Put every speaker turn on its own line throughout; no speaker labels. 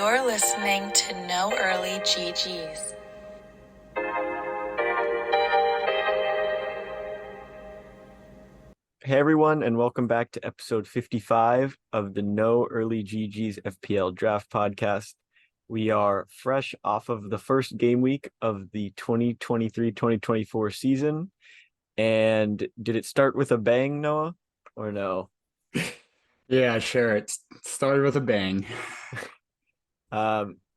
You're listening to No Early GGs.
Hey everyone, and welcome back to episode 55 of the No Early GG's FPL Draft podcast. We are fresh off of the first game week of the 2023-2024 season. And did it start with a bang, Noah, or no?
Yeah, sure. It started with a bang.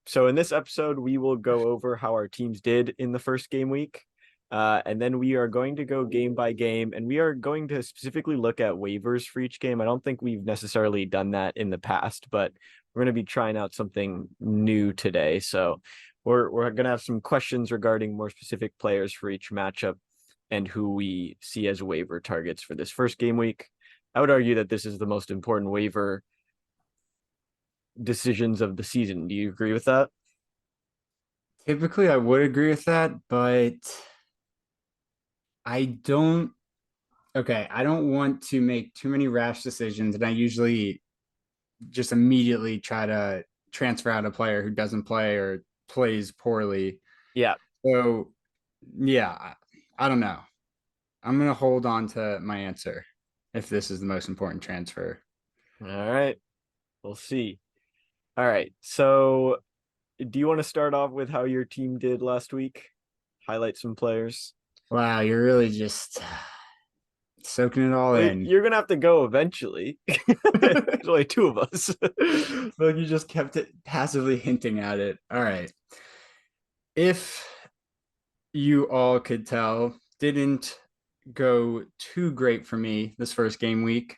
So in this episode, we will go over how our teams did in the first game week. And then we are going to go game by game, and we are going to specifically look at waivers for each game. I don't think we've necessarily done that in the past, but we're going to be trying out something new today. So we're going to have some questions regarding more specific players for each matchup and who we see as waiver targets for this first game week. I would argue that this is the most important waiver decisions of the season. Do you agree with that?
Typically, I would agree with that, but I don't. Okay, I don't want to make too many rash decisions, and I usually just immediately try to transfer out a player who doesn't play or plays poorly.
Yeah.
So, yeah, I don't know. I'm gonna hold on to my answer if this is the most important transfer.
All right. We'll see. All right. So, do you want to start off with how your team did last week? Highlight some players.
Wow, you're really just soaking it all
Well,
in.
you're gonna have to go eventually. There's only two of us.
Like you just kept it passively hinting at it. All right. If you all could tell, didn't go too great for me this first game week.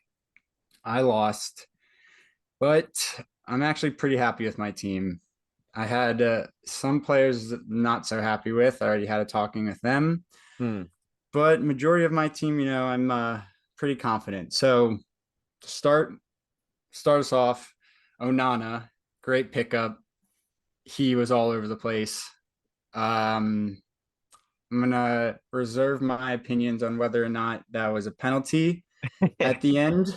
I lost, but I'm actually pretty happy with my team. I had some players not so happy with. I already had a talking with them,
Hmm.
but majority of my team, I'm pretty confident. So to start us off, Onana, great pickup. He was all over the place. I'm gonna reserve my opinions on whether or not that was a penalty at the end.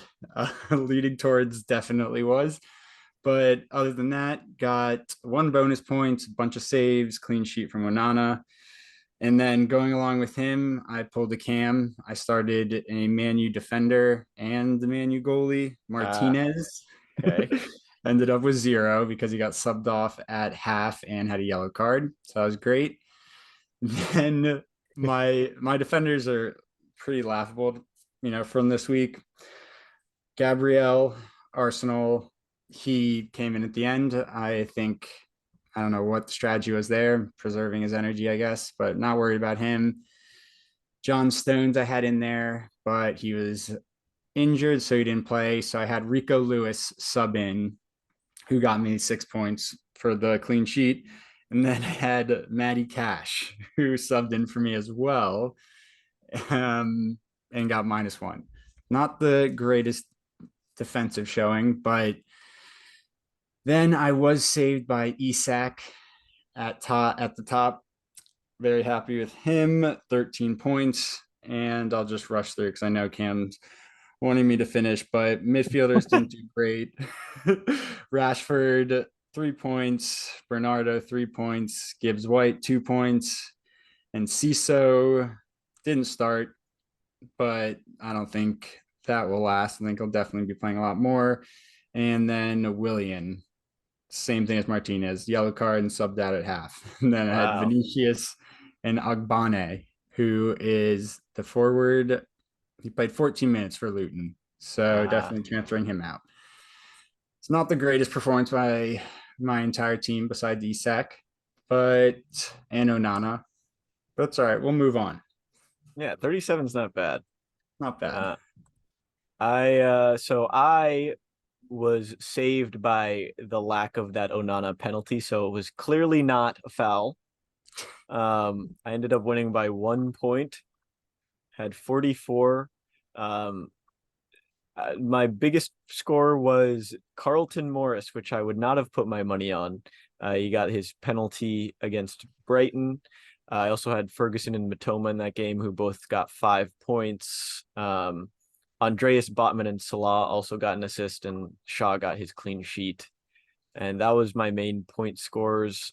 Leading towards definitely was. But other than that, got one bonus point, a bunch of saves, clean sheet from Onana. And then going along with him, I pulled a cam. I started a Man U defender and the Man U goalie, Martinez.
Okay.
Ended up with 0 because he got subbed off at half and had a yellow card. So that was great. Then my defenders are pretty laughable, from this week. Gabriel, Arsenal, he came in at the end. I don't know what the strategy was there, preserving his energy, I guess, but not worried about him. John Stones I had in there, but he was injured, so he didn't play. So I had Rico Lewis sub in, who got me 6 points for the clean sheet. And then I had Matty Cash, who subbed in for me as well, and got -1. Not the greatest defensive showing, but then I was saved by Isak at the top. Very happy with him. 13 points. And I'll just rush through because I know Cam's wanting me to finish, but midfielders didn't do great. Rashford, 3 points. Bernardo, 3 points. Gibbs White, 2 points. And Ciso didn't start, but I don't think that will last. I think he'll definitely be playing a lot more. And then Willian, same thing as Martinez, yellow card and subbed out at half. And then I had
Wow.
Vinicius and Agbane, who is the forward. He played 14 minutes for Luton, so
Ah.
definitely transferring him out. It's not the greatest performance by my entire team besides Isak, but and Onana. But it's all right. We'll move on.
Yeah, 37 is not bad.
Not bad.
Uh, I was saved by the lack of that Onana penalty, so it was clearly not a foul. I ended up winning by 1 point, had 44. Um, my biggest score was Carlton Morris, which I would not have put my money on. He got his penalty against Brighton. I also had Ferguson and Matoma in that game, who both got 5 points. Andreas Botman and Salah also got an assist, and Shaw got his clean sheet. and that was my main point scorers.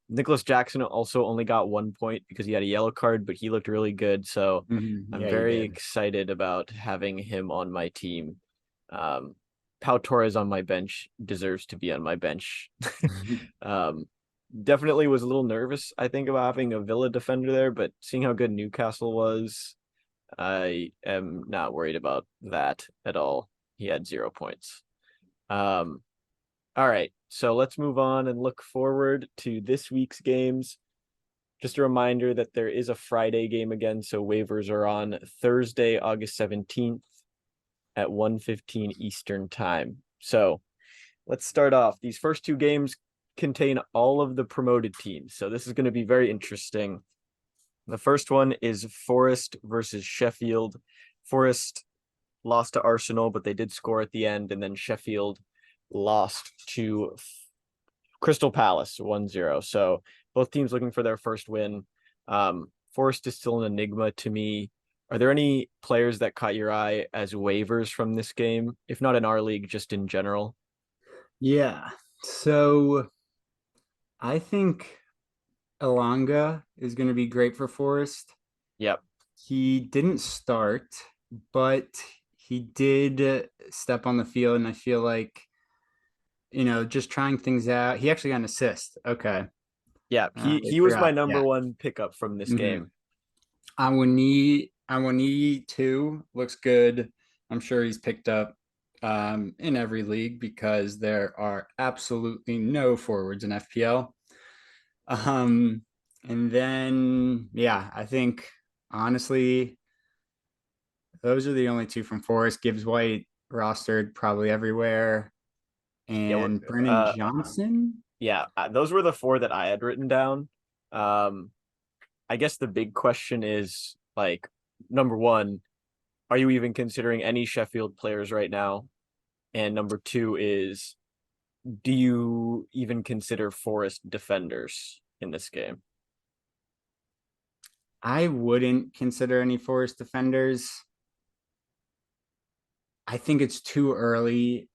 Nicholas Jackson also only got 1 point because he had a yellow card, but he looked really good. So I'm
Yeah, you
very
did.
excited about having him on my team. Pau Torres on my bench deserves to be on my bench. um, Definitely was a little nervous, I think, about having a Villa defender there, but seeing how good Newcastle was, I am not worried about that at all. He had 0 points. All right, so let's move on and look forward to this week's games. Just a reminder that there is a Friday game again, so waivers are on Thursday, August 17th at 1:15 Eastern time. So let's start off. These first two games contain all of the promoted teams, so this is going to be very interesting. The first one is Forest versus Sheffield. Forest lost to Arsenal, but they did score at the end, and then Sheffield lost to Crystal Palace 1-0. So both teams looking for their first win. Forest is still an enigma to me. Are there any players that caught your eye as waivers from this game? If not in our league, just in general?
Yeah. So I think Elanga is going to be great for Forest.
Yep.
He didn't start, but he did step on the field, and I feel like, just trying things out. He actually got an assist. Okay.
Yeah,
I
he was my
forgot.
number
Yeah.
one pickup from this
hmm
game.
Awani too looks good. I'm sure he's picked up in every league because there are absolutely no forwards in FPL. And then yeah, I think honestly those are the only two from Forest. Gibbs White rostered probably everywhere,
Yeah,
and Brennan Johnson.
yeah, those were the four that I had written down. Um, I guess the big question is like, number one, are you even considering any Sheffield players right now? And number two is, do you even consider Forest defenders in this game?
I wouldn't consider any Forest defenders. I think it's too early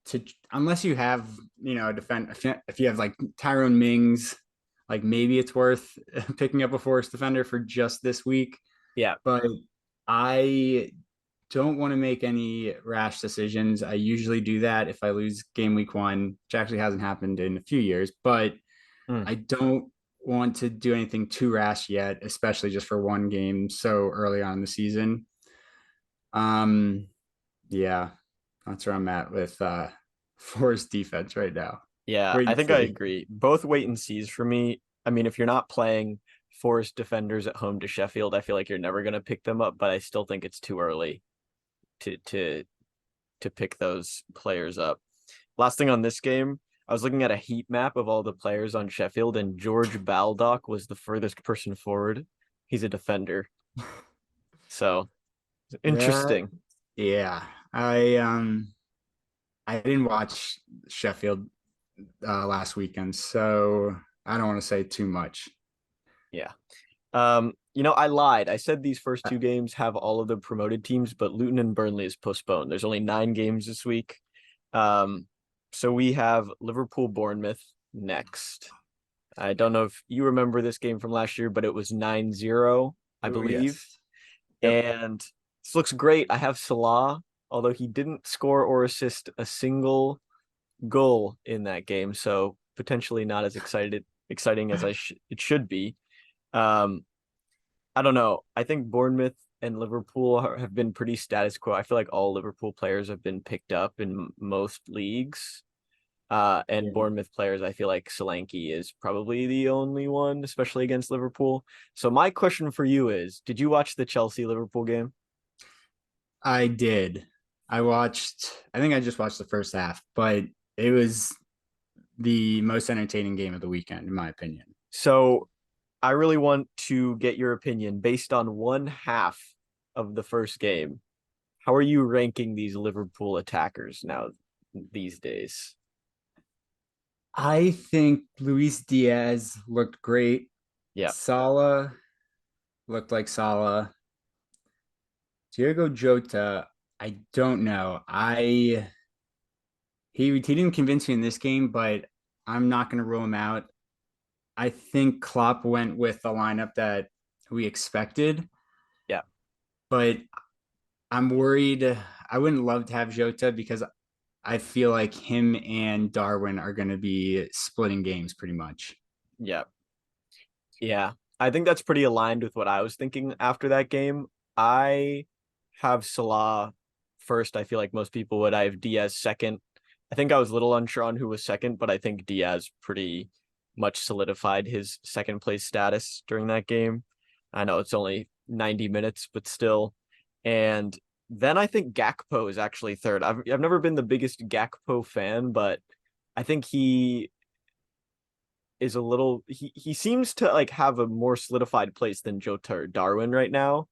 to, unless you have, defend, if you have like Tyrone Mings, like maybe it's worth picking up a Forest defender for just this week.
Yeah.
But I don't want to make any rash decisions. I usually do that if I lose game week 1, which actually hasn't happened in a few years, but I don't want to do anything too rash yet, especially just for one game so early on in the season. Yeah, that's where I'm at with Forest defense right now.
Yeah,
Wait
I
and
think I
see.
agree. Both wait and sees for me. I mean, if you're not playing Forest defenders at home to Sheffield, I feel like you're never going to pick them up, but I still think it's too early to to to pick those players up. Last thing on this game, I was looking at a heat map of all the players on Sheffield, and George Baldock was the furthest person forward. He's a defender. So
That
interesting.
yeah, I didn't watch Sheffield last weekend, so I don't want to say too much.
Yeah. I lied. I said these first two games have all of the promoted teams, but Luton and Burnley is postponed. There's only 9 games this week. So we have Liverpool Bournemouth next. I don't know if you remember this game from last year, but it was 9-0, I
Oh
believe.
yes, yep.
And this looks great. I have Salah, although he didn't score or assist a single goal in that game, so potentially not as exciting as it should be. Um, I don't know. I think Bournemouth and Liverpool have been pretty status quo. I feel like all Liverpool players have been picked up in most leagues. And
Yeah.
Bournemouth players, I feel like Solanke is probably the only one, especially against Liverpool. So my question for you is, did you watch the Chelsea Liverpool game?
I did. I think I just watched the first half, but it was the most entertaining game of the weekend, in my opinion.
So I really want to get your opinion based on one half of the first game. How are you ranking these Liverpool attackers now these days?
I think Luis Diaz looked great.
Yeah.
Salah looked like Salah. Diego Jota, I don't know. He didn't convince me in this game, but I'm not going to rule him out. I think Klopp went with the lineup that we expected,
Yeah.
but I'm worried. I wouldn't love to have Jota because I feel like him and Darwin are going to be splitting games pretty much.
Yeah. Yeah. I think that's pretty aligned with what I was thinking after that game. I have Salah first. I feel like most people would. I have Diaz second. I think I was a little unsure on who was second, but I think Diaz pretty much solidified his second place status during that game. I know it's only 90 minutes, but still. And then I think Gakpo is actually third. I've never been the biggest Gakpo fan, but I think he is a little he seems to like have a more solidified place than Jota or Darwin right now.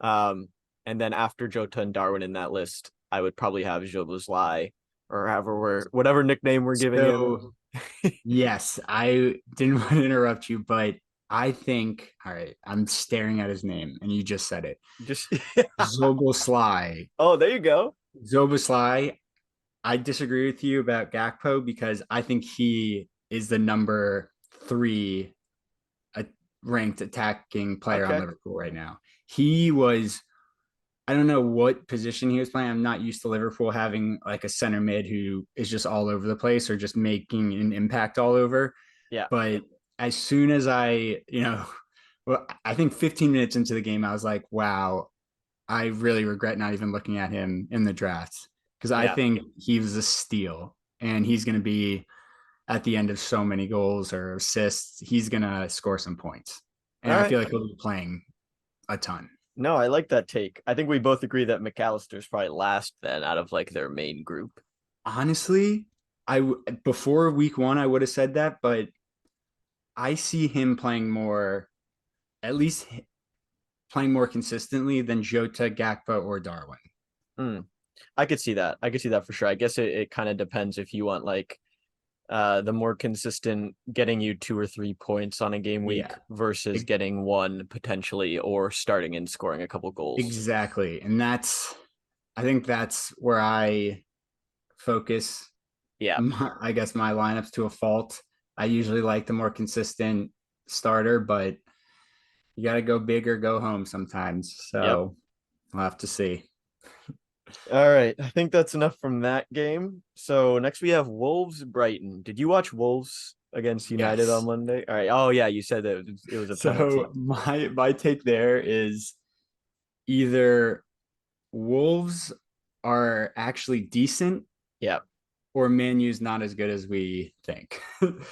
And then after Jota and Darwin in that list, I would probably have Jobosly or whatever nickname we're giving him.
So, yes, I didn't want to interrupt you, but I think, all right, I'm staring at his name and you just said it.
Just
Zoboslai.
oh, there you go.
Zoboslai. I disagree with you about Gakpo because I think he is the number 3 ranked attacking player on
Okay.
Liverpool right now. He was, I don't know what position he was playing. I'm not used to Liverpool having like a center mid who is just all over the place or just making an impact all over.
Yeah.
But as soon as well, I think 15 minutes into the game, I was like, wow, I really regret not even looking at him in the draft because I
Yeah.
think he was a steal and he's going to be at the end of so many goals or assists. He's going to score some points.
All
And I
right.
feel like he'll be playing a ton.
No, I like that take. I think we both agree that McAllister's probably last then out of like their main group.
Honestly, before week 1, I would have said that, but I see him playing more, at least playing more consistently than Jota, Gakpo, or Darwin.
I could see that. I could see that for sure. I guess it kind of depends if you want like the more consistent getting you 2 or 3 points on a game week versus getting one potentially or starting and scoring a couple goals.
Exactly. And I think that's where I focus.
Yeah.
I guess my lineups to a fault. I usually like the more consistent starter, but you got to go big or go home sometimes. So we'll have to see.
All right. I think that's enough from that game. So next we have Wolves Brighton. Did you watch Wolves against United on Monday? All right. Oh yeah, you said that it was a penalty.
So my take there is either Wolves are actually decent.
Yeah.
Or Man U's not as good as we think.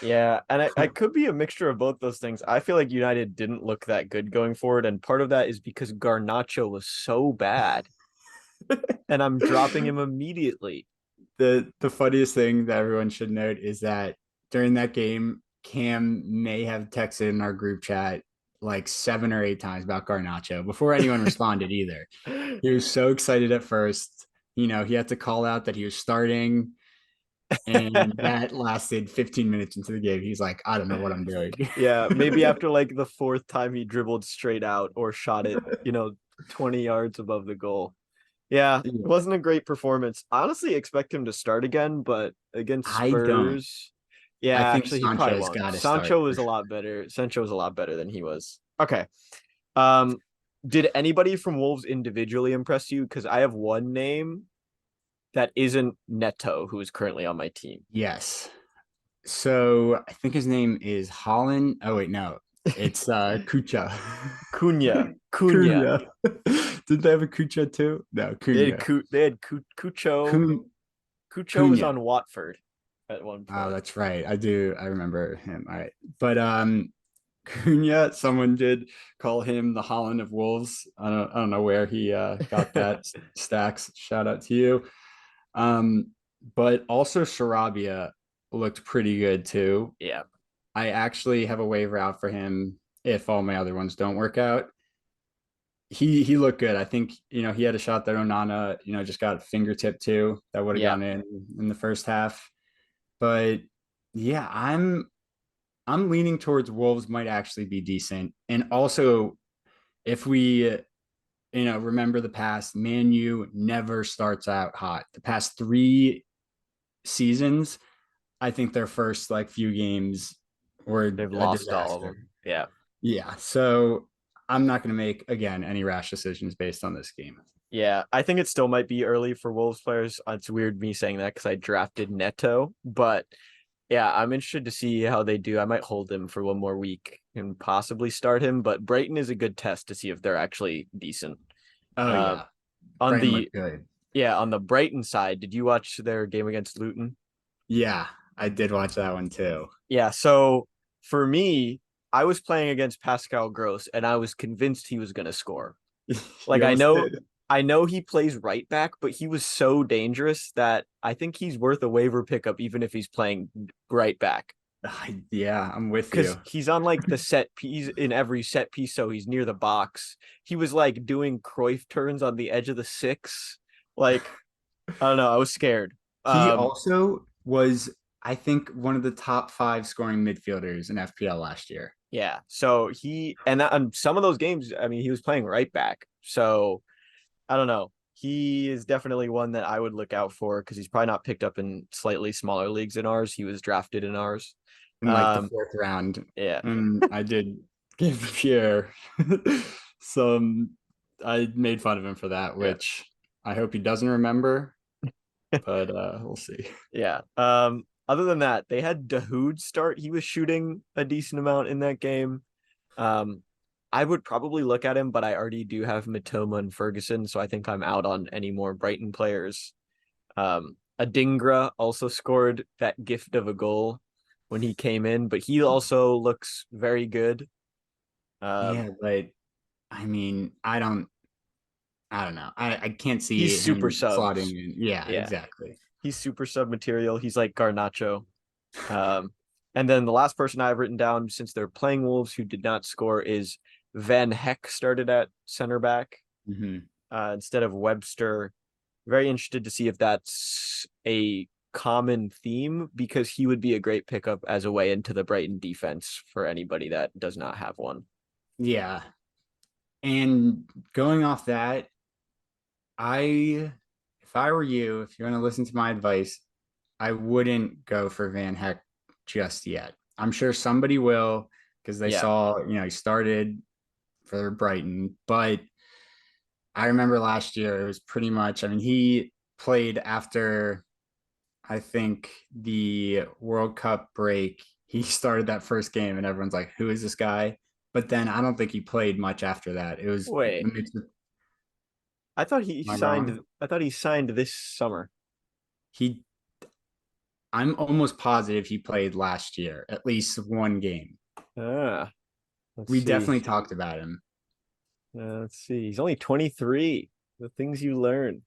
Yeah, and I could be a mixture of both those things. I feel like United didn't look that good going forward, and part of that is because Garnacho was so bad. And I'm dropping him immediately.
The funniest thing that everyone should note is that during that game, Cam may have texted in our group chat like 7 or 8 times about Garnacho before anyone responded either. He was so excited at first. He had to call out that he was starting. And that lasted 15 minutes into the game. He's like, I don't know what I'm doing.
Yeah, maybe after like the 4th time he dribbled straight out or shot it, 20 yards above the goal. Yeah, it wasn't a great performance. Honestly, expect him to start again, but against Spurs, yeah,
I think
actually he probably
Sancho's
won't.
got to
Sancho was a lot better. Sancho was a lot better than he was. Okay. Did anybody from Wolves individually impress you? Because I have one name that isn't Neto, who is currently on my team.
Yes. So I think his name is Holland. Oh wait, no, it's Kucha.
Cunha.
Did they have a Kucha too? No, Cunha.
They had Cucho. Cucho was on Watford at one point.
Oh, that's right. I remember him. All right. But Cunha, someone did call him the Holland of Wolves. I don't know where he got that. Stacks, shout out to you. But also Sarabia looked pretty good too.
Yeah.
I actually have a waiver out for him if all my other ones don't work out. He looked good. I think, he had a shot that Onana, just got fingertip to that would have gone in the first half. But yeah, I'm leaning towards Wolves might actually be decent. And also if we remember the past, Man U never starts out hot. The past 3 seasons, I think their first like few games were
They've
a
lost all of
disaster.
them. Yeah.
Yeah. So I'm not going to make, again, any rash decisions based on this game.
Yeah, I think it still might be early for Wolves players. It's weird me saying that because I drafted Neto, but yeah, I'm interested to see how they do. I might hold him for one more week and possibly start him, but Brighton is a good test to see if they're actually decent.
Oh,
Uh,
yeah.
on
Bruyne
the
looked good.
on the Brighton side, did you watch their game against Luton?
Yeah. I did watch that one too.
Yeah, so for me, I was playing against Pascal Gross and I was convinced he was going to score. Like
You almost did.
I know he plays right back, but he was so dangerous that I think he's worth a waiver pickup even if he's playing right back.
Yeah, I'm with
Because
you.
he's on like the set piece in every set piece, so he's near the box. He was like doing Cruyff turns on the edge of the six. Like, I don't know, I was scared.
He
Um,
also was, I think, one of the top 5 scoring midfielders in FPL last year.
yeah. So he and that, on some of those games, I mean, he was playing right back. So I don't know. He is definitely one that I would look out for because he's probably not picked up in slightly smaller leagues in ours. He was drafted in ours.
In like the 4th round.
Yeah.
And I did give Pierre some, I made fun of him for that,
Yeah.
which I hope he doesn't remember, but we'll see.
Yeah. Other than that, they had Dahoud start. He was shooting a decent amount in that game. Um, I would probably look at him, but I already do have Matoma and Ferguson, so I think I'm out on any more Brighton players. Adingra also scored that gift of a goal when he came in, but he also looks very good.
Yeah, but I mean, I don't know. I can't see
He's super
him
sub.
slotting in. Yeah,
Yeah,
exactly.
he's super sub material. He's like Garnacho. Um, and then the last person I've written down since they're playing Wolves who did not score is Van Heck started at center back
Hmm.
instead of Webster. Very interested to see if that's a common theme because he would be a great pickup as a way into the Brighton defense for anybody that does not have one.
Yeah. And going off that, if I were you, if you're going to listen to my advice, I wouldn't go for Van Heck just yet. I'm sure somebody will because they
Yeah.
saw, he started for Brighton, but I remember last year it was pretty much, I mean, he played after, I think, the World Cup break. He started that first game and everyone's like, who is this guy? But then I don't think he played much after that. It was a
Wait,
mix of,
I thought he
am I wrong?
signed. I thought he signed this summer.
He I'm almost positive he played last year, at least one game.
Ah, let's
We
see.
definitely talked about him.
Let's see. He's only 23. The things you learn.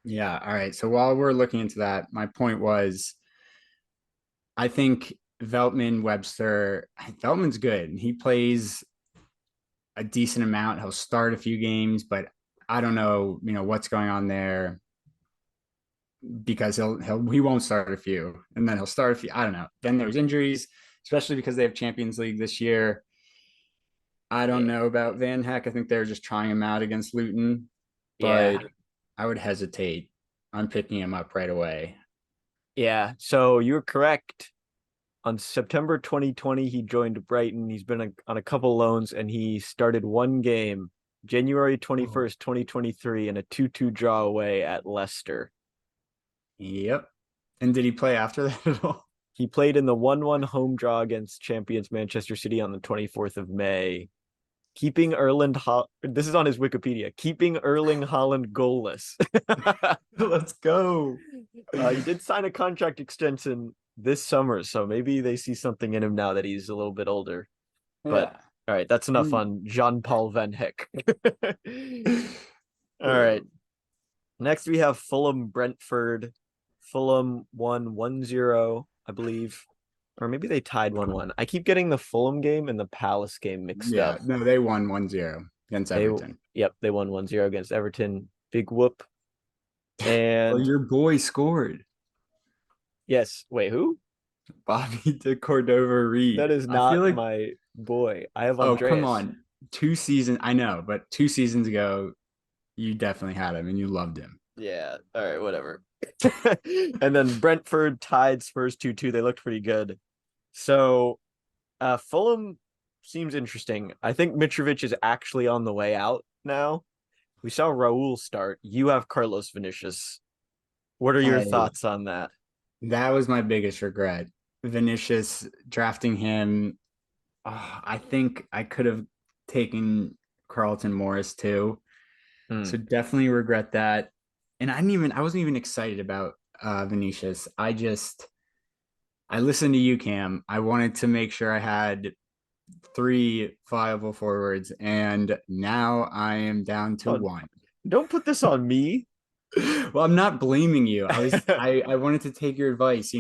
Yeah. All right. So while we're looking into that, my point was I think Veltman's good. He plays a decent amount. He'll start a few games, but I don't know, what's going on there because he won't start a few and then he'll start a few. I don't know. Then there's injuries, especially because they have Champions League this year. I don't
Yeah.
know about Van Heck. I think they're just trying him out against Luton,
Yeah.
but I would hesitate on picking him up right away.
Yeah. So you're correct. On September 2020, he joined Brighton. He's been on a couple loans and he started one game, January 21st, 2023, in a 2-2 draw away at Leicester.
Yep. And did he play after that at all?
He played in the 1-1 home draw against champions Manchester City on the 24th of May. This is on his Wikipedia. Keeping Erling Haaland goalless.
Let's go.
He did sign a contract extension this summer, so maybe they see something in him now that he's a little bit older. But
Yeah.
all right, that's enough on Jean-Paul Van Heck. All right. Next we have Fulham Brentford. Fulham won 1-0, I believe. Or maybe they tied 1-1. I keep getting the Fulham game and the Palace game mixed
Yeah.
up.
No, they won 1-0 against Everton.
They won 1-0 against Everton. Big whoop.
Well,
And
your boy scored.
yes, wait, who?
Bobby de Cordova Reed.
That is
I feel
not
like,
my boy. I have
oh, come
Andreas.
on. I know, but 2 seasons ago, you definitely had him and you loved him.
Yeah. All right. Whatever. And then Brentford tied Spurs 2-2. They looked pretty good. So Fulham seems interesting. I think Mitrovic is actually on the way out now. We saw Raul start. You have Carlos Vinicius. What are your
I
thoughts on that?
That was my biggest regret. Vinicius drafting him. I think I could have taken Carlton Morris too.
Hmm.
So definitely regret that. And I wasn't even excited about Vinicius. I listened to you, Cam. I wanted to make sure I had three viable forwards, and now I am down to
Oh,
one.
don't put this on me.
Well, I'm not blaming you. I wanted to take your advice,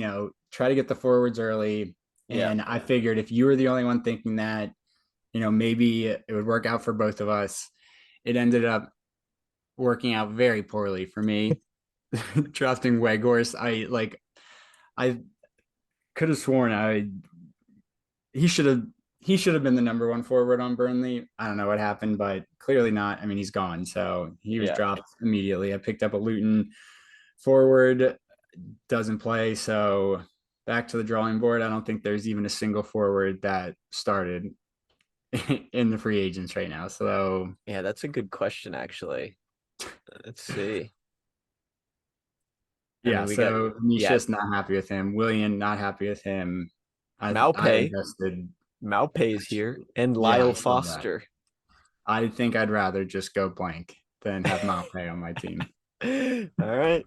try to get the forwards early.
Yeah.
And I figured if you were the only one thinking that, maybe it would work out for both of us. It ended up working out very poorly for me. Drafting Weghorst, I could have sworn he should have he should have been the number one forward on Burnley. I don't know what happened, but clearly not. I mean, he's gone, so he was
Yeah.
dropped immediately. I picked up a Luton forward, doesn't play, so back to the drawing board. I don't think there's even a single forward that started in the free agents right now. So
Yeah, that's a good question, actually. Let's see. I
yeah,
mean, we got,
so
yeah,
Nisha's not happy with him. William not happy with him. I
Maupay.
invested.
Maupay's here and
Yeah, I
Lyle
saw that.
Foster.
I think I'd rather just go blank than have Maupay on my team.
All right.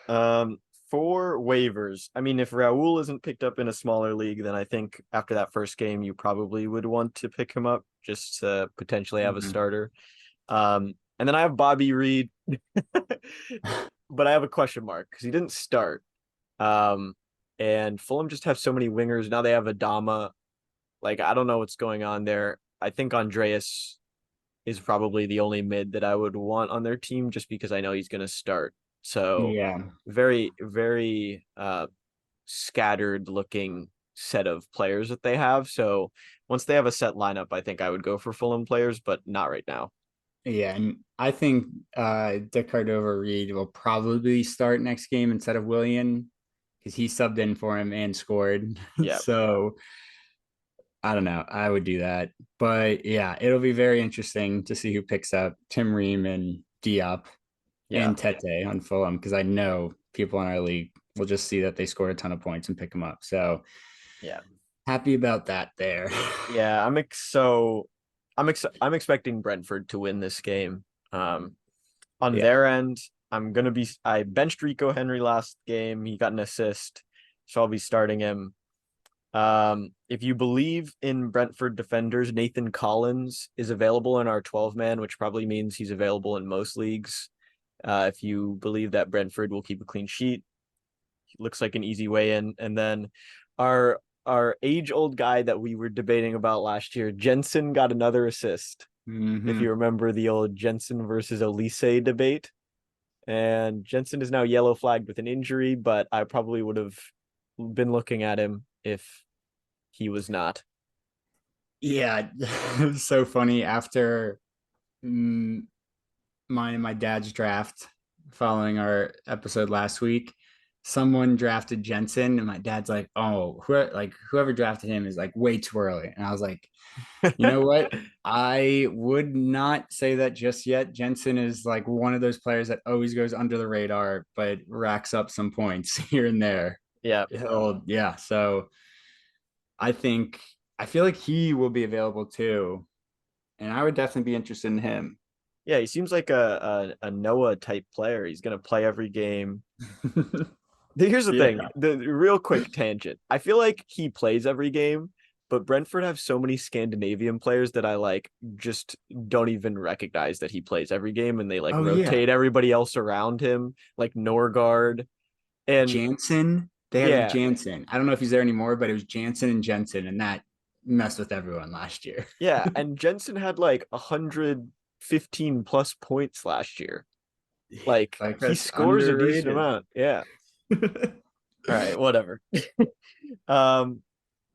Um, for waivers, I mean, if Raul isn't picked up in a smaller league, then I think after that first game, you probably would want to pick him up just to potentially have a
Mhm.
starter. And then I have Bobby Reed, but I have a question mark because he didn't start. Um, and Fulham just have so many wingers. Now they have Adama. Like, I don't know what's going on there. I think Andreas is probably the only mid that I would want on their team just because I know he's going to start. So
Yeah,
very, very scattered looking set of players that they have. So once they have a set lineup, I think I would go for Fulham players, but not right now.
yeah, and I think De Cordova-Reid will probably start next game instead of William because he subbed in for him and scored.
Yeah.
So I don't know. I would do that. But yeah, it'll be very interesting to see who picks up Tim Ream and Diop
Yeah.
and Tete on Fulham because I know people in our league will just see that they scored a ton of points and pick them up. So
Yeah.
happy about that there.
Yeah. I'm expecting Brentford to win this game. On
Yeah.
their end, I benched Rico Henry last game. He got an assist, so I'll be starting him. If you believe in Brentford defenders, Nathan Collins is available in our 12-man, which probably means he's available in most leagues. If you believe that Brentford will keep a clean sheet, looks like an easy way in. And then our age-old guy that we were debating about last year, Jensen, got another assist. If
Mm-hmm.
you remember the old Jensen versus Elise debate. And Jensen is now yellow flagged with an injury, but I probably would have been looking at him if he was not.
Yeah, it was so funny after mine and my dad's draft following our episode last week. Someone drafted Jensen, and my dad's like, "Oh, whoever drafted him is like way too early." And I was like, "You know what? I would not say that just yet. Jensen is like one of those players that always goes under the radar, but racks up some points here and there.
Yeah.
Yeah. So I think I feel like he will be available too, and I would definitely be interested in him.
Yeah, he seems like a Noah type player. He's gonna play every game. Here's the
Yeah.
thing, the real quick tangent. I feel like he plays every game, but Brentford have so many Scandinavian players that I like just don't even recognize that he plays every game, and they like
Oh yeah,
rotate everybody else around him, like Norgard. And
Jansen. They had
yeah,
Jansen. I don't know if he's there anymore, but it was Jansen and Jensen, and that messed with everyone last year.
yeah, and Jensen had like 115 plus points last year. Like
Like
he
that's
scores a decent
underrated.
amount. Yeah. All right, whatever. Um,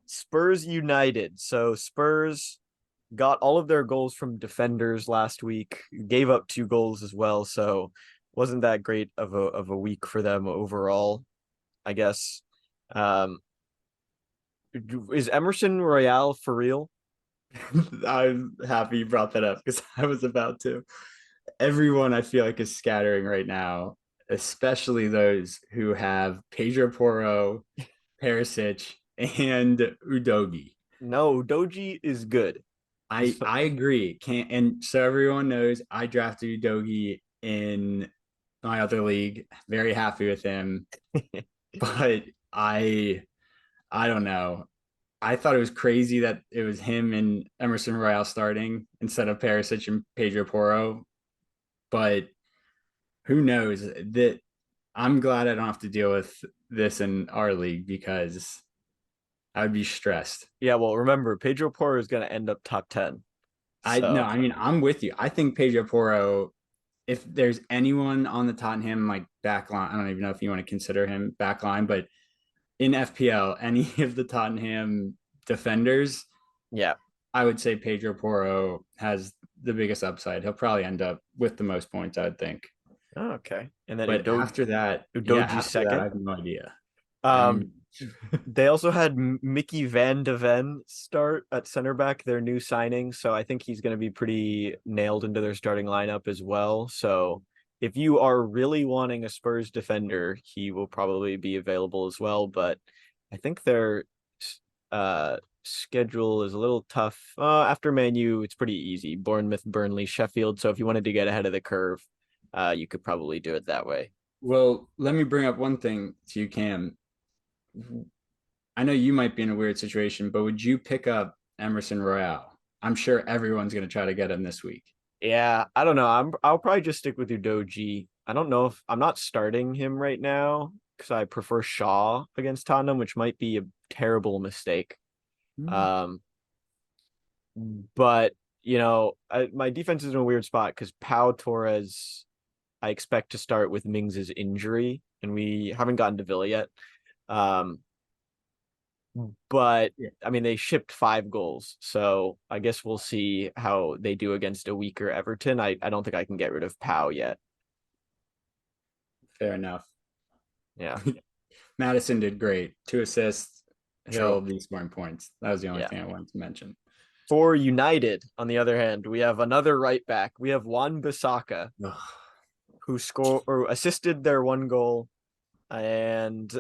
Spurs United. So Spurs got all of their goals from defenders last week, gave up 2 goals as well. So wasn't that great of a week for them overall, I guess. Um, is Emerson Royale for real?
I'm happy you brought that up because I was about to. Everyone I feel like is scattering right now, especially those who have Pedro Porro, Perisic, and Udogi.
No, Doji is good.
I agree. Can't and so everyone knows I drafted Udogi in my other league. Very happy with him, but I don't know. I thought it was crazy that it was him and Emerson Royale starting instead of Perisic and Pedro Porro. But who knows? That I'm glad I don't have to deal with this in our league because I would be stressed.
Yeah, well, remember, Pedro Porro is going to end up top 10.
I no,
So,
I mean I'm with you. I think Pedro Porro, if there's anyone on the Tottenham like back line, I don't even know if you want to consider him back line, but in FPL, any of the Tottenham defenders,
yeah.
I would say Pedro Porro has the biggest upside. He'll probably end up with the most points, I'd think.
Oh, okay. And then
But after that, yeah,
Udoji
after that, I
second.
have no idea. I
Um,
mean,
they also had Mickey Van de Ven start at center back, their new signing. So I think he's going to be pretty nailed into their starting lineup as well. So if you are really wanting a Spurs defender, he will probably be available as well. But I think their schedule is a little tough. After Man U, it's pretty easy. Bournemouth, Burnley, Sheffield. So if you wanted to get ahead of the curve, you could probably do it that way.
well, let me bring up one thing to you, Cam. I know you might be in a weird situation, but would you pick up Emerson Royale? I'm sure everyone's going to try to get him this week.
Yeah, I don't know. I'll probably just stick with Udoji. I don't know if I'm not starting him right now because I prefer Shaw against Tottenham, which might be a terrible mistake. Um, but my defense is in a weird spot because Pau Torres, I expect to start with Mings's injury, and we haven't gotten to Villa yet. Um, but
Yeah,
I mean, they shipped 5 goals, so I guess we'll see how they do against a weaker Everton. I don't think I can get rid of Pau yet.
fair enough.
Yeah,
Madison did great. 2 assists.
true.
He'll be scoring points. That was the only
Yeah.
thing I wanted to mention.
For United, on the other hand, we have another right back. We have Wan-Bissaka, who scored or assisted their 1 goal, and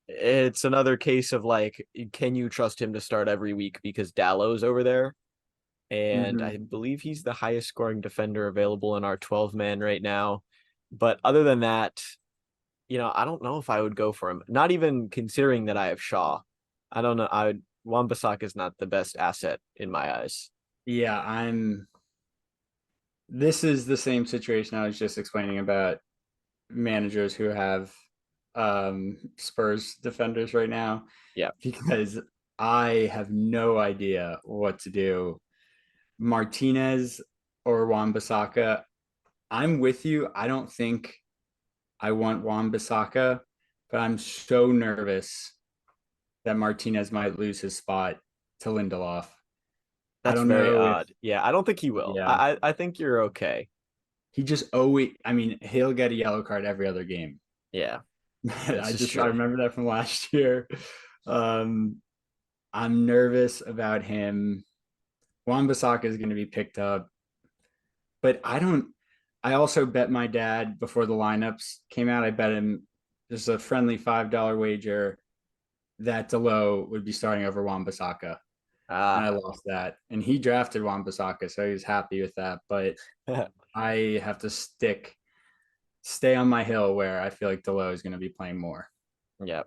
it's another case of like, can you trust him to start every week because Dallow's over there? And I believe he's the highest scoring defender available in our 12 man right now. But other than that, I don't know if I would go for him. Not even considering that I have Shaw. I don't know. Wan-Bissaka is not the best asset in my eyes.
Yeah, this is the same situation I was just explaining about managers who have Spurs defenders right now
Yeah,
because I have no idea what to do. Martinez or Wan-Bissaka, I'm with you. I don't think I want Wan-Bissaka, but I'm so nervous that Martinez might lose his spot to Lindelof. I
that's
don't
very
know if,
odd. Yeah, I don't think he will.
yeah,
I think you're okay.
he just always, I mean, he'll get a yellow card every other game.
Yeah, this is
I
true.
remember that from last year. Um, I'm nervous about him. Wan-Bissaka is going to be picked up, but I also bet my dad before the lineups came out. I bet him just a friendly $5 wager that Delo would be starting over Wan-Bissaka, and I
Ah,
lost that. And he drafted Wan-Bissaka, so he was happy with that. But I have to stay on my hill where I feel like Delo is going to be playing more.
yeah.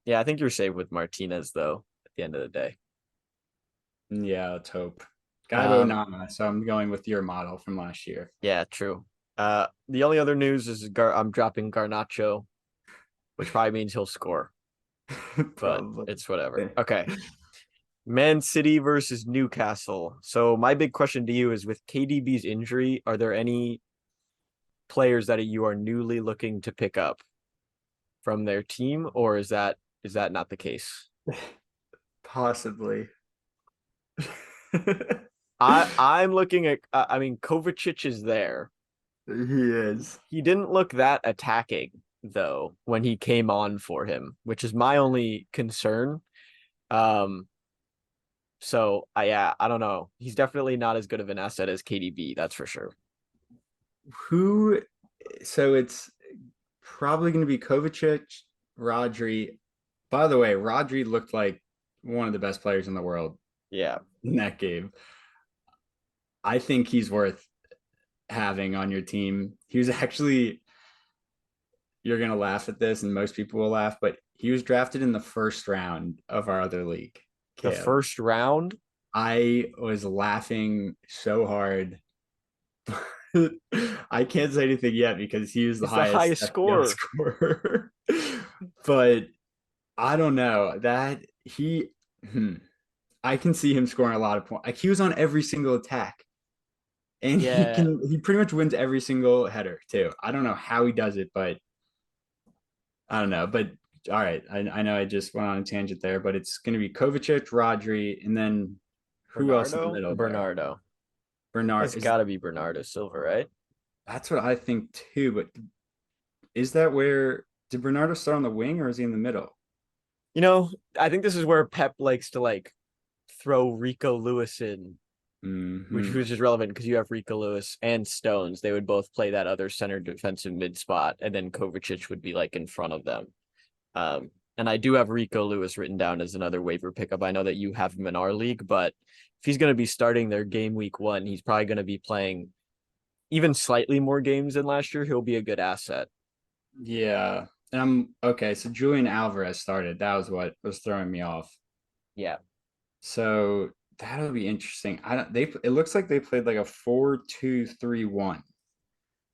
Yeah, I think you're safe with Martinez though, at the end of the day.
Yeah, let's hope. Gaibo
Um,
Nama, so I'm going with your model from last year.
yeah, true. The only other news is I'm dropping Garnacho, which probably means he'll score, but
Probably.
it's whatever. Okay. Man City versus Newcastle. So my big question to you is with KDB's injury, are there any players that you are newly looking to pick up from their team, or is that not the case?
Possibly.
I'm looking at I mean Kovacic is there.
He is.
He didn't look that attacking though when he came on for him, which is my only concern. Um, so yeah, I don't know. He's definitely not as good of an asset as KDB, that's for sure.
Who? So it's probably going to be Kovacic, Rodri. By the way, Rodri looked like one of the best players in the world
Yeah.
in that game. I think he's worth having on your team. He was actually, you're going to laugh at this, and most people will laugh, but he was drafted in the first round of our other league.
The
Cam.
first round?
I was laughing so hard. I can't say anything yet because he was the
It's the highest
FPL
score.
scorer. But I don't know that I can see him scoring a lot of points. Like he was on every single attack. And
Yeah.
he pretty much wins every single header too. I don't know how he does it, but I don't know. But all right, I know I just went on a tangent there, but it's going to be Kovacic, Rodri, and then who else in the middle?
Bernardo.
Bernard.
It's got to be Bernardo Silva, right?
That's what I think too. But is that where did Bernardo start on the wing or is he in the middle?
You know, I think this is where Pep likes to like throw Rico Lewis in, which is relevant because you have Rico Lewis and Stones. They would both play that other center defensive mid spot, and then Kovacic would be like in front of them. And I do have Rico Lewis written down as another waiver pickup. I know that you have him in our league, but if he's going to be starting their game week 1, he's probably going to be playing even slightly more games than last year. He'll be a good asset.
Yeah. And I'm okay. So Julian Alvarez started. That was what was throwing me off.
Yeah.
So that'll be interesting. It looks like they played like a 4-2-3-1.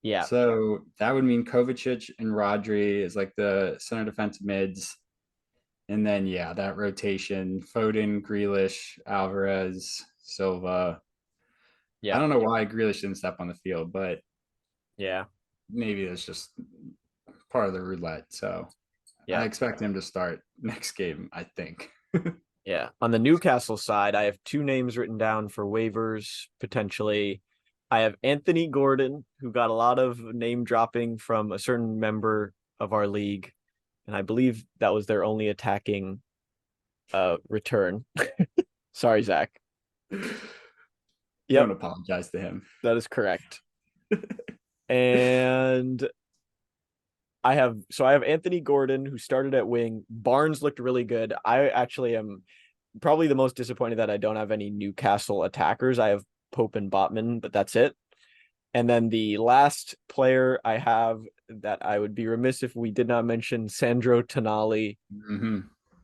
Yeah.
So that would mean Kovacic and Rodri is like the center defensive mids. And then yeah, that rotation, Foden, Grealish, Alvarez, Silva.
Yeah.
I don't know why Grealish didn't step on the field, but
yeah,
maybe that's just part of the roulette. So
yeah,
I expect him to start next game, I think.
yeah. On the Newcastle side, I have 2 names written down for waivers potentially. I have Anthony Gordon, who got a lot of name dropping from a certain member of our league, and I believe that was their only attacking return. Sorry, Zach.
Don't apologize to him.
That is correct. And I have Anthony Gordon, who started at wing. Barnes looked really good. I actually am probably the most disappointed that I don't have any Newcastle attackers. I have Pope and Botman, but that's it. And then the last player I have that I would be remiss if we did not mention, Sandro Tonali,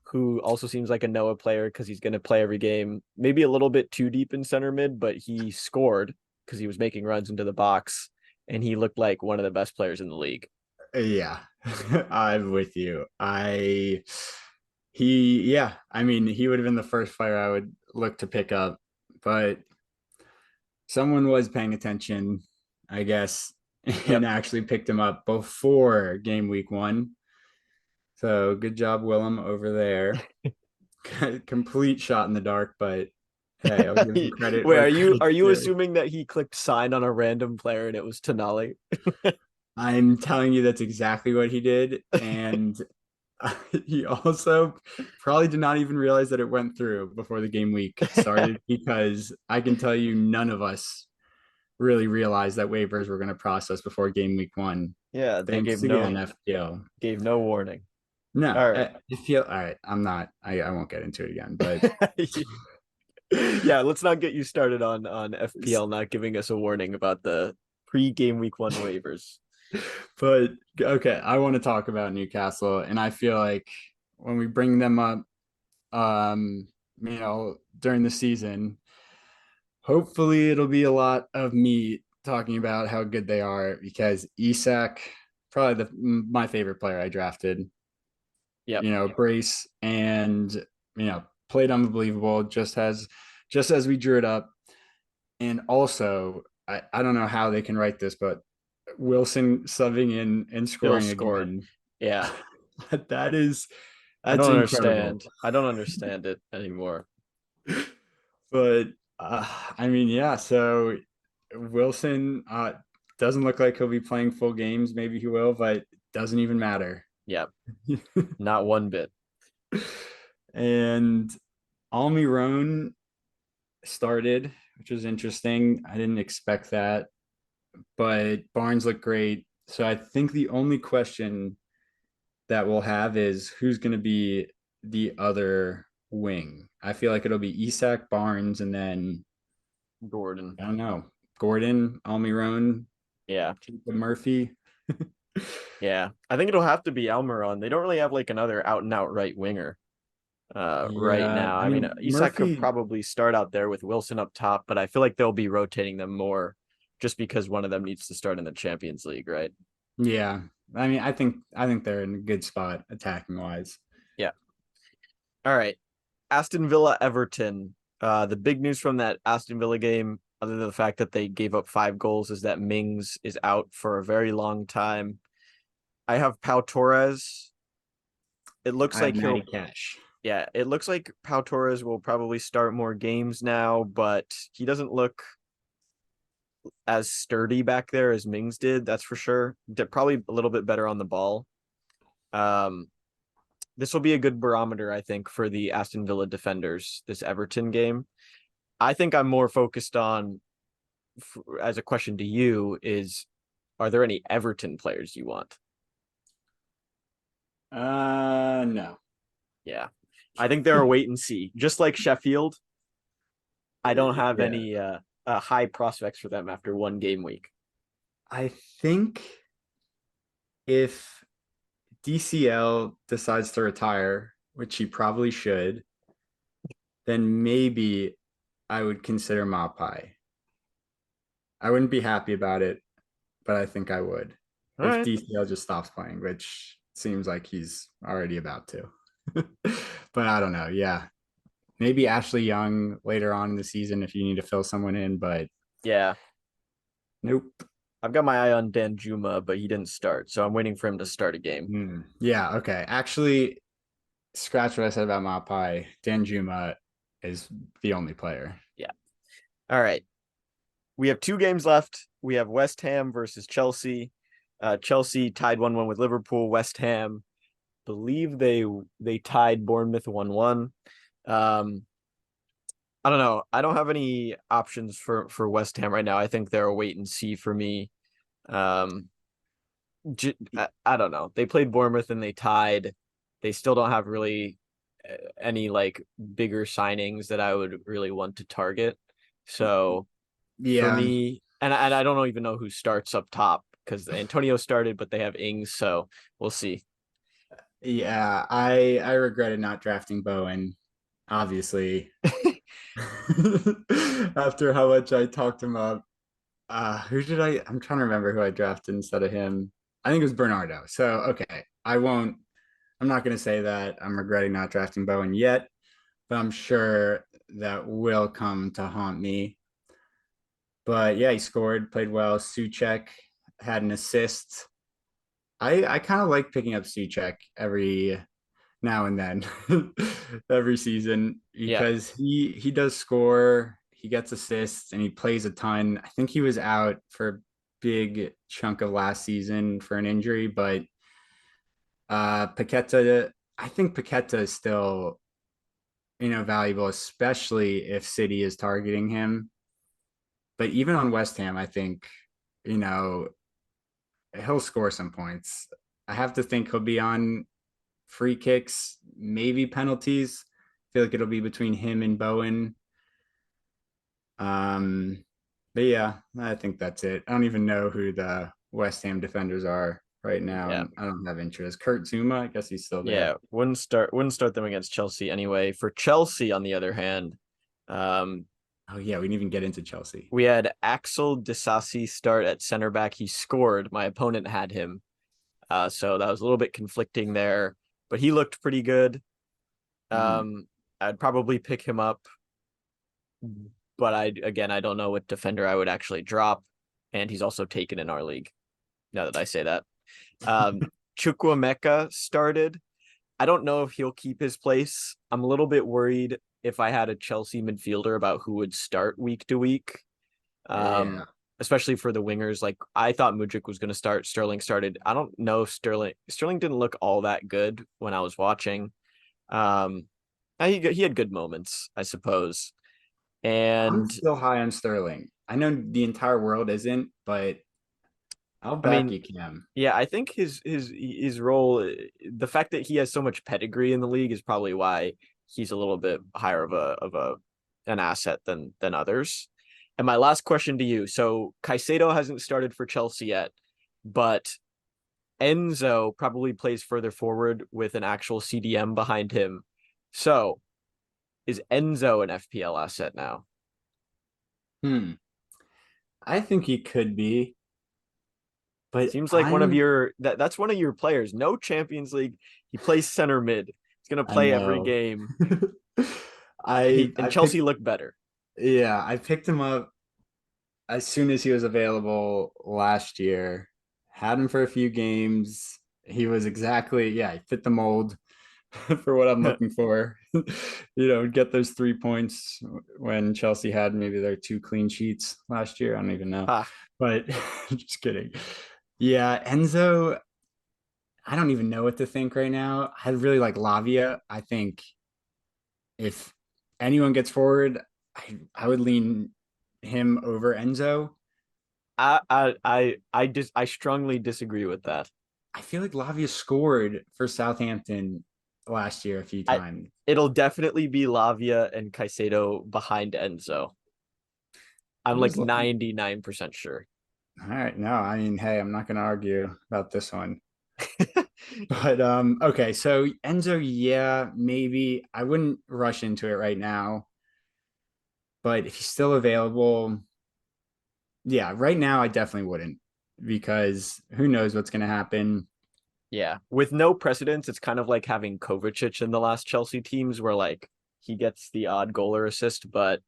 who also seems like a Noah player because he's going to play every game. Maybe a little bit too deep in center mid, but he scored because he was making runs into the box, and he looked like one of the best players in the league.
Yeah, I'm with you. I mean, he would have been the first player I would look to pick up, but someone was paying attention, I guess, and actually picked him up before game week 1. So good job, Willem, over there. Complete shot in the dark, but hey, I'll give him credit.
Wait, are you assuming that he clicked sign on a random player and it was Tonali?
I'm telling you that's exactly what he did, and he also probably did not even realize that it went through before the game week started because I can tell you none of us really realized that waivers were going to process before game week 1.
Yeah, they gave no warning.
No, all right. All right. I won't get into it again, but
yeah, let's not get you started on FPL not giving us a warning about the pre-game week 1 waivers.
But okay, I want to talk about Newcastle, and I feel like when we bring them up, during the season, hopefully it'll be a lot of me talking about how good they are because Isak, probably my favorite player I drafted.
Yeah,
brace and played unbelievable just as we drew it up. And also I don't know how they can write this, but Wilson subbing in and scoring again.
Yeah.
that's
I don't understand. I don't understand it anymore.
But I mean, yeah, so Wilson Doesn't look like he'll be playing full games. Maybe he will, but doesn't even matter.
Yeah, not one bit.
And Almiron started, which was interesting. I didn't expect that, but Barnes looked great. So I think the only question that we'll have is who's going to be the other wing. I feel like it'll be Isak, Barnes, and then
Gordon.
I don't know, Gordon, Almiron,
Yeah.
Murphy.
Yeah. I think it'll have to be Almiron. They don't really have like another out and out right winger right
Yeah,
now.
I
I mean,
mean
Isak could
Murphy.
probably start out there with Wilson up top, but I feel like they'll be rotating them more just because one of them needs to start in the Champions League, right?
Yeah, I mean, I think they're in a good spot attacking wise.
Yeah. All right. Aston Villa Everton. The big news from that Aston Villa game, other than the fact that they gave up 5 goals, is that Mings is out for a very long time. I have Pau Torres. It looks
I have
like
Matty
he'll
Cash.
Yeah, it looks like Pau Torres will probably start more games now, but he doesn't look as sturdy back there as Mings did, that's for sure. Probably a little bit better on the ball. Um, this will be a good barometer, I think, for the Aston Villa defenders, this Everton game. I think I'm more focused on, as a question to you, is are there any Everton players you want?
No.
Yeah. I think they're a wait and see. Just like Sheffield, I don't have
Yeah,
any high prospects for them after one game week.
I think if DCL decides to retire, which he probably should, then maybe I would consider Mapai. I wouldn't be happy about it, but I think I would
All
if
right.
DCL just stops playing, which seems like he's already about to. But I don't know. Yeah. Maybe Ashley Young later on in the season if you need to fill someone in, but
Yeah.
nope.
I've got my eye on Dan Juma, but he didn't start, so I'm waiting for him to start a game.
Yeah, okay. Actually, scratch what I said about Mapai. Dan Juma is the only player.
Yeah. All right. We have 2 games left. We have West Ham versus Chelsea. Chelsea tied 1-1 with Liverpool. West Ham, believe they tied Bournemouth 1-1. I don't know. I don't have any options for West Ham right now. I think they're a wait and see for me. Um, I don't know. They played Bournemouth and they tied. They still don't have really any like bigger signings that I would really want to target. So for
Yeah.
me, and I don't even know who starts up top because Antonio started, but they have Ings, so we'll see.
Yeah, I regretted not drafting Bowen, obviously. After how much I talked him up. Who did I'm trying to remember who I drafted instead of him. I think it was Bernardo. So okay. I'm not gonna say that I'm regretting not drafting Bowen yet, but I'm sure that will come to haunt me. But yeah, he scored, played well. Suchek had an assist. I kind of like picking up Suchek every now and then, every season,
Yeah.
because he does score, he gets assists, and he plays a ton. I think he was out for a big chunk of last season for an injury, but Paqueta, I think Paqueta is still valuable, especially if City is targeting him. But even on West Ham, I think you know he'll score some points. I have to think he'll be on free kicks, maybe penalties. I feel like it'll be between him and Bowen. But yeah, I think that's it. I don't even know who the West Ham defenders are right now,
Yeah.
and I don't have interest. Kurt Zuma, I guess he's still there.
Yeah. Wouldn't start them against Chelsea anyway. For Chelsea, on the other hand,
Oh yeah, we didn't even get into Chelsea.
we had Axel Disasi start at center back. He scored. My opponent had him. So that was a little bit conflicting there, but he looked pretty good. I'd probably pick him up, but I don't know what defender I would actually drop, and he's also taken in our league. Now that I say that, Chukwuemeka started. I don't know if he'll keep his place. I'm a little bit worried if I had a Chelsea midfielder about who would start week to week.
Yeah.
especially for the wingers. Like I thought Mudryk was going to start. Sterling started. I don't know Sterling. Sterling didn't look all that good when I was watching. Um, he had good moments, I suppose.
I'm
And
still high on Sterling. I know the entire world isn't, but I'll
I
back
mean,
you, Cam.
yeah, I think his role, the fact that he has so much pedigree in the league is probably why he's a little bit higher of a an asset than others. And my last question to you. So Caicedo hasn't started for Chelsea yet, but Enzo probably plays further forward with an actual CDM behind him. So is Enzo an FPL asset now?
Hmm. I think he could be, but
Seems like that's one of your players. No Champions League. He plays center mid. He's gonna
I
play every
know.
game.
I
And
I
Chelsea
picked
look better.
yeah, I picked him up as soon as he was available last year. Had him for a few games. He was exactly, yeah, he fit the mold for what I'm looking for. Get those 3 points when Chelsea had maybe their 2 clean sheets last year. I don't even know.
Ha.
But just kidding. Yeah, Enzo, I don't even know what to think right now. I really like Lavia. I think if anyone gets forward, I would lean him over Enzo.
I strongly disagree with that.
I feel like Lavia scored for Southampton last year a few
I
times.
It'll definitely be Lavia and Caicedo behind Enzo. I'm
I'm
like
just looking.
99% sure.
All right, no, I mean, hey, I'm not going to argue about this one. But okay, so Enzo, yeah, maybe I wouldn't rush into it right now, but if he's still available, yeah, right now I definitely wouldn't because who knows what's going to happen.
Yeah. With no precedence, it's kind of like having Kovacic in the last Chelsea teams where like he gets the odd goal or assist, but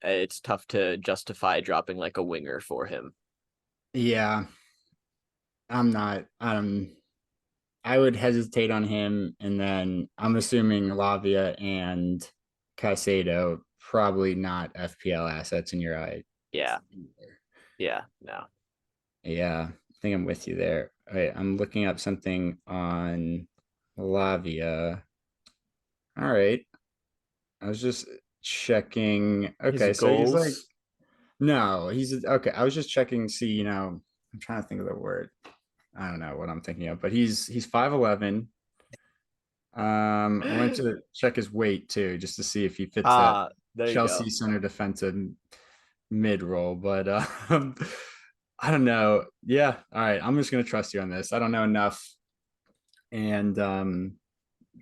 it's tough to justify dropping like a winger for him.
Yeah, I'm not. I would hesitate on him, and then I'm assuming Lavia and Caicedo probably not FPL assets in your eye.
Yeah. Yeah. No.
Yeah, I think I'm with you there. All right, I'm looking up something on Lavia. All right, I was just checking.
His
Okay, so he's like,
goals.
no, he's okay. I was just checking. See, I'm trying to think of the word. I don't know what I'm thinking of, but he's 5'11". I went to check his weight too, just to see if he fits that
There you
Chelsea
go.
center defensive mid role. But I don't know. Yeah, all right. I'm just gonna trust you on this. I don't know enough, and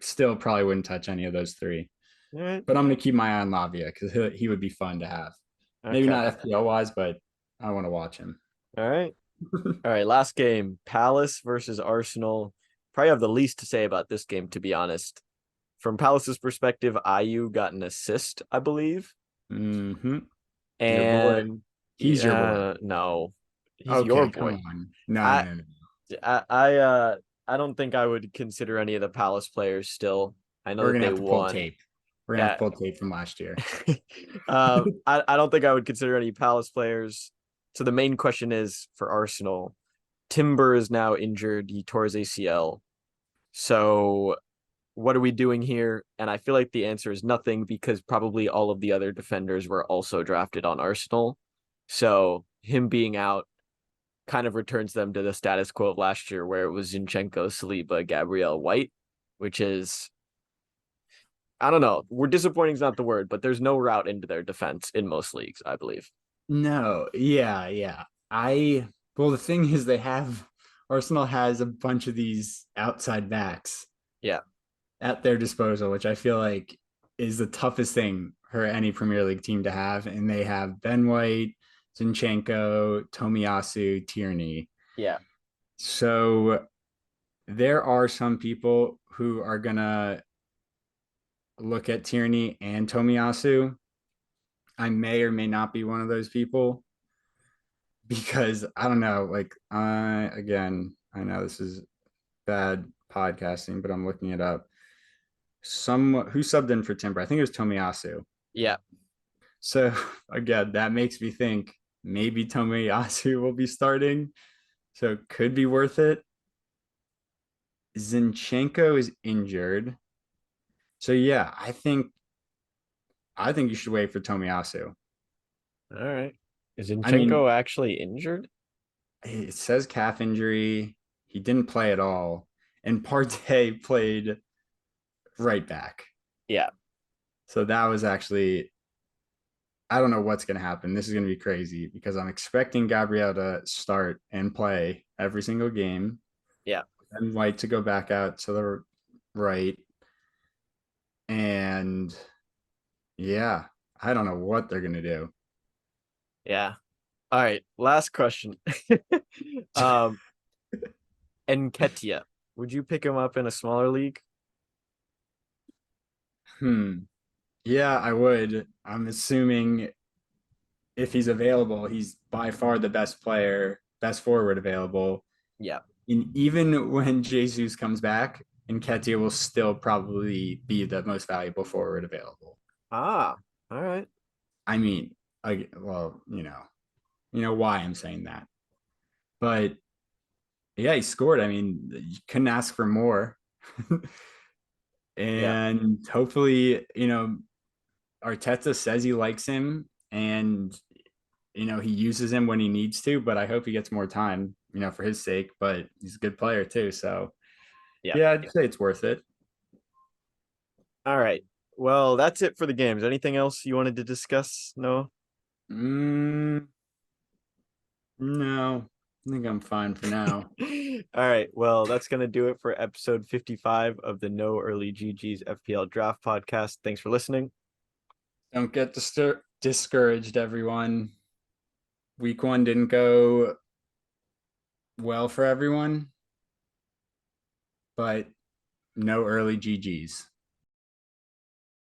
still probably wouldn't touch any of those three.
All right.
But I'm gonna keep my eye on Lavia because he would be fun to have. Maybe
Okay.
not FPL wise, but I want to watch him.
All right. All right. Last game. Palace versus Arsenal. Probably have the least to say about this game, to be honest. From Palace's perspective, Ayu got an assist, I believe.
Mm-hmm. Your boy.
And
He's your boy.
no, he's your
Okay, come
boy.
on. No,
I
no, no.
I I uh I don't think I would consider any of the Palace players still. I know
We're
that
gonna
they
have to pull
won.
tape. We're gonna have
Yeah.
to pull tape from last year.
I don't think I would consider any Palace players. So the main question is for Arsenal. Timber is now injured. He tore his ACL. So what are we doing here? And I feel like the answer is nothing because probably all of the other defenders were also drafted on Arsenal. So him being out kind of returns them to the status quo of last year where it was Zinchenko, Saliba, Gabriel White, which is I don't know. We're disappointing is not the word, but there's no route into their defense in most leagues, I believe.
No, yeah, yeah. Well, the thing is, Arsenal has a bunch of these outside backs
Yeah.
at their disposal, which I feel like is the toughest thing for any Premier League team to have. And they have Ben White, Zinchenko, Tomiyasu, Tierney.
Yeah.
So there are some people who are gonna look at Tierney and Tomiyasu. I may or may not be one of those people because I don't know. Like, again, I know this is bad podcasting, but I'm looking it up. Some who subbed in for Timber, I think it was Tomiyasu.
Yeah.
So again, that makes me think maybe Tomiyasu will be starting, so it could be worth it. Zinchenko is injured. So yeah, I think you should wait for Tomiyasu.
All right. Is
I mean,
Zinchenko actually injured?
it says calf injury. He didn't play at all. And Partey played right back.
Yeah.
So that was actually, I don't know what's going to happen. This is going to be crazy because I'm expecting Gabriel to start and play every single game.
Yeah.
And White to go back out to the right. And yeah, I don't know what they're going to do.
Yeah. All right. Last question. Nketiah. Would you pick him up in a smaller league?
Yeah, I would. I'm assuming if he's available, he's by far the best player, best forward available.
Yeah.
And even when Jesus comes back, Nketiah will still probably be the most valuable forward available.
Ah, all right.
I mean, well, you know why I'm saying that. But yeah, he scored. I mean, you couldn't ask for more.
Yeah.
And hopefully, Arteta says he likes him and he uses him when he needs to, but I hope he gets more time, for his sake. But he's a good player too. So
Yeah.
yeah, I'd say it's worth it.
All right. Well, that's it for the games. Anything else you wanted to discuss? No?
No, I think I'm fine for now.
All right. Well, that's going to do it for episode 55 of the No Early GG's FPL Draft podcast. Thanks for listening.
Don't get discouraged, everyone. Week 1 didn't go well for everyone, but no early GGs.